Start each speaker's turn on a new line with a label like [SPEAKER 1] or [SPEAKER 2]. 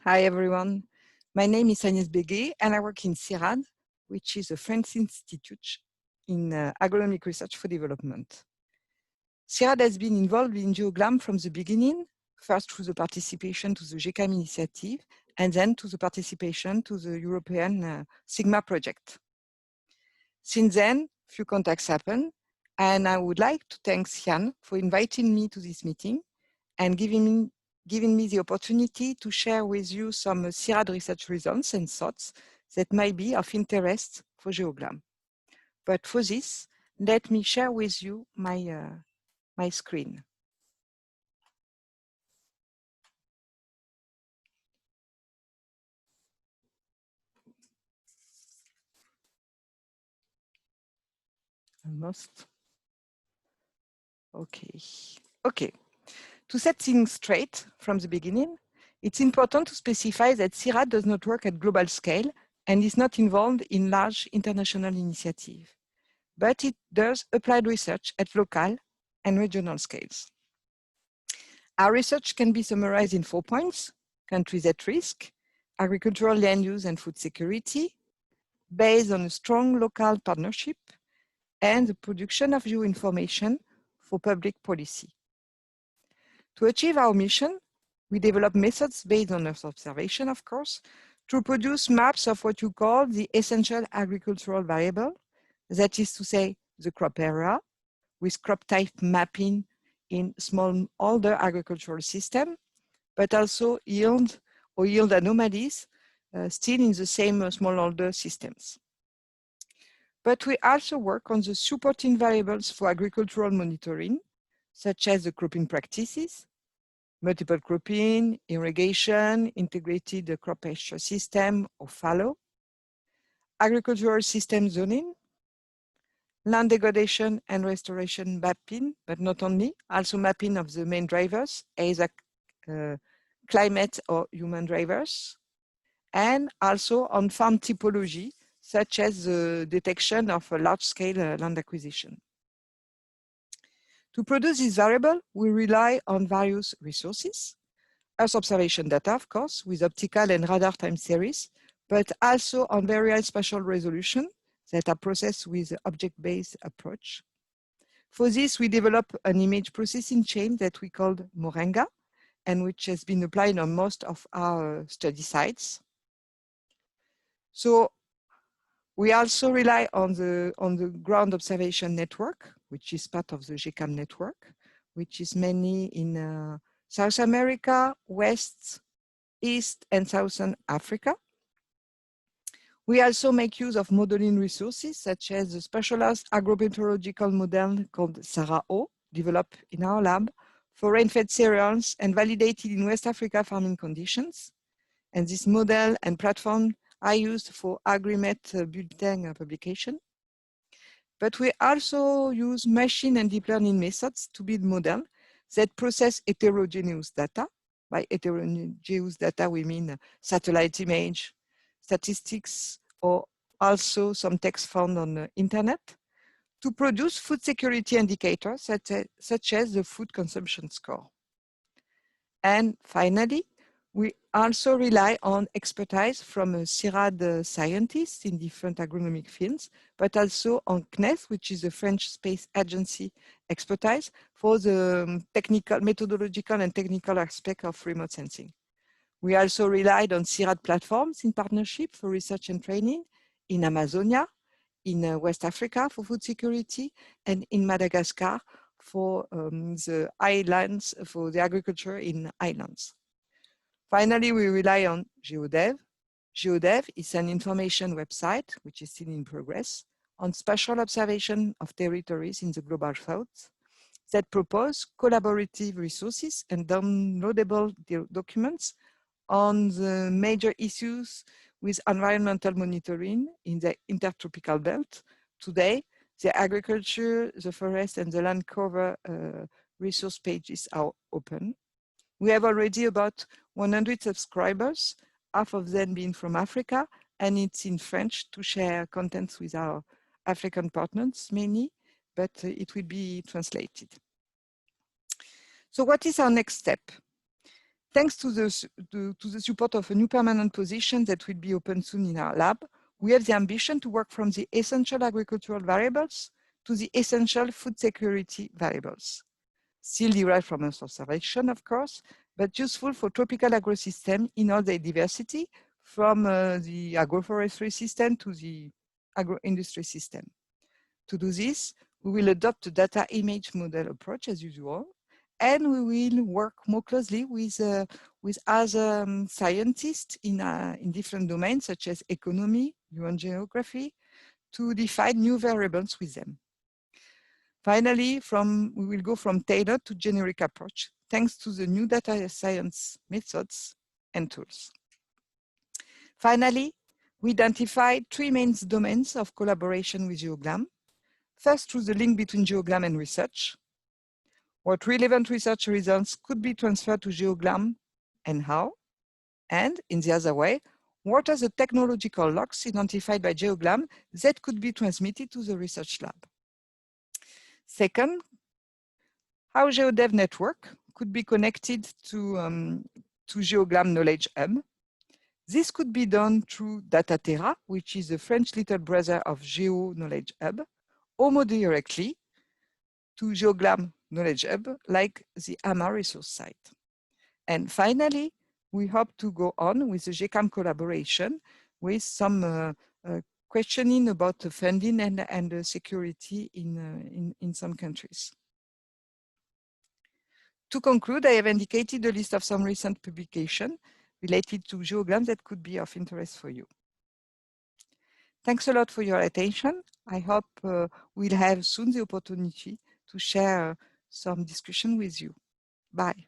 [SPEAKER 1] Hi everyone. My name is Agnès Béguet and I work in CIRAD, which is a French institute in agronomic research for development. CIRAD has been involved in GeoGLAM from the beginning, first through the participation to the GECAM initiative and then to the participation to the European Sigma project. Since then, few contacts happened, and I would like to thank Jan for inviting me to this meeting and giving me the opportunity to share with you some CIRAD research results and thoughts that might be of interest for GeoGLAM. But for this, let me share with you my screen. Almost. Okay. To set things straight from the beginning, it's important to specify that CIRAD does not work at global scale and is not involved in large international initiatives, but it does applied research at local and regional scales. Our research can be summarized in 4 points: countries at risk, agricultural land use and food security, based on a strong local partnership, and the production of geoinformation for public policy. To achieve our mission, we develop methods based on Earth observation, of course, to produce maps of what you call the essential agricultural variable, that is to say, the crop area, with crop type mapping in smallholder agricultural system, but also yield or yield anomalies still in the same smallholder systems. But we also work on the supporting variables for agricultural monitoring, such as the cropping practices, multiple cropping, irrigation, integrated crop pasture system or fallow, agricultural system zoning, land degradation and restoration mapping, but not only, also mapping of the main drivers, either climate or human drivers, and also on farm typology, such as the detection of a large-scale land acquisition. To produce this variable, we rely on various resources, Earth observation data, of course, with optical and radar time series, but also on very high spatial resolution that are processed with object-based approach. For this, we develop an image processing chain that we called Moringa, and which has been applied on most of our study sites. So we also rely on the ground observation network, which is part of the GECAM network, which is mainly in South America, West, East, and Southern Africa. We also make use of modeling resources, such as the specialized agrometeorological model called SARA-O, developed in our lab for rain-fed cereals and validated in West Africa farming conditions. And this model and platform are used for AgriMet bulletin publication. But we also use machine and deep learning methods to build models that process heterogeneous data. By heterogeneous data, we mean satellite image, statistics, or also some text found on the internet, to produce food security indicators such as the food consumption score. And finally, we also rely on expertise from CIRAD scientists in different agronomic fields, but also on CNES, which is the French Space Agency expertise for the technical, methodological and technical aspect of remote sensing. We also relied on CIRAD platforms in partnership for research and training in Amazonia, in West Africa for food security, and in Madagascar for the islands, for the agriculture in islands. Finally, we rely on GeoDev. GeoDev is an information website, which is still in progress, on spatial observation of territories in the Global South that propose collaborative resources and downloadable documents on the major issues with environmental monitoring in the intertropical belt. Today, the agriculture, the forest, and the land cover resource pages are open. We have already about 100 subscribers, half of them being from Africa, and it's in French to share contents with our African partners mainly, but it will be translated. So what is our next step? Thanks to the support of a new permanent position that will be open soon in our lab, we have the ambition to work from the essential agricultural variables to the essential food security variables. Still derived from Earth observation, of course, but useful for tropical agrosystem in all their diversity, from the agroforestry system to the agro-industry system. To do this, we will adopt a data image model approach as usual, and we will work more closely with other scientists in different domains such as economy, human geography, to define new variables with them. Finally, we will go from tailored to generic approach, thanks to the new data science methods and tools. Finally, we identified 3 main domains of collaboration with GeoGlam. First, through the link between GeoGlam and research. What relevant research results could be transferred to GeoGlam and how? And in the other way, what are the technological locks identified by GeoGlam that could be transmitted to the research lab? Second, how GeoDev network could be connected to GeoGlam Knowledge Hub. This could be done through DataTerra, which is the French little brother of Geo Knowledge Hub, or more directly to GeoGlam Knowledge Hub, like the AMA resource site. And finally, we hope to go on with the GECAM collaboration with some questioning about the funding and the security in some countries. To conclude, I have indicated a list of some recent publications related to GeoGlam that could be of interest for you. Thanks a lot for your attention. I hope we'll have soon the opportunity to share some discussion with you. Bye.